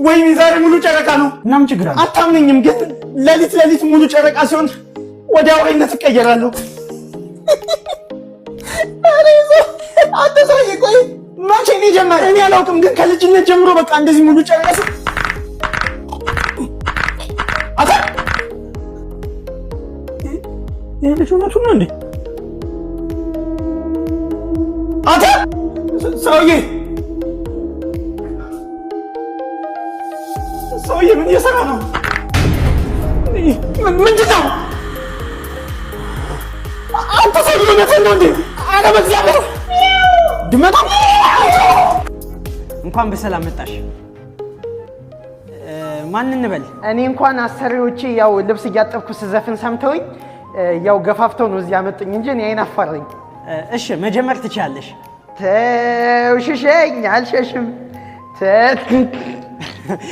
ወይኔ ዛሬ ሙሉ ጨረቃ ነው። እናም ችግር አለ አታምነኝም፣ ግን ሌሊት ሙሉ ጨረቃ ሲሆን ወዲያው አይነት እቀየራለሁ። አንተ ሰውዬ ቆይ መቼ ነው የጀመረ? እኔ አላውቅም፣ ግን ከልጅነት ጀምሮ በቃ እንደዚህ ሙሉ ጨረቃ አታ ይሄ ልጅ እውነቱን ነው እንዴ? አታ ሰውዬ ምን እየሰራ ነው? ምንድን ነው? አንተ ሰውዬ እውነቱን ነው እንዴ? ኧረ በእግዚአብሔር ድመጣ እንኳን በሰላም መጣሽ። ማን እንበል? እኔ እንኳን አሰሪዎቼ ያው ልብስ እያጠብኩ ስዘፍን ሰምተውኝ ያው ገፋፍተው ነው እዚህ ያመጡኝ እንጂ እኔ አይናፋረኝ። እሺ መጀመር ትችያለሽ። ተውሽሸኝ አልሸሽም።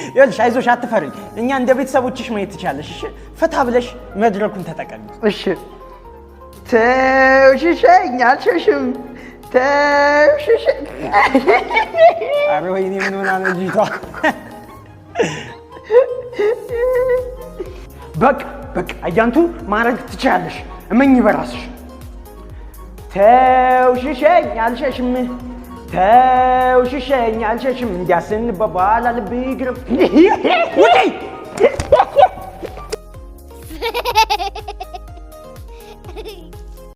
ይኸውልሽ አይዞሽ አትፈሪኝ። እኛ እንደ ቤተሰቦችሽ ማየት ትችያለሽ። እሺ ፈታ ብለሽ መድረኩን ተጠቀሚ። እሺ ተውሽሸኝ አልሸሽም። ተውሽሸኝ ኧረ ወይኔ ምን ሆና ነው ልጅቷ? በቃ አያንቱ ማድረግ ትችያለሽ። እመኝ በራስሽ። ተውሽሸኝ አልሸሽም። ተውሽሸኝ አልሸሽም። እንዲያስንበባል ልብ ይግረም።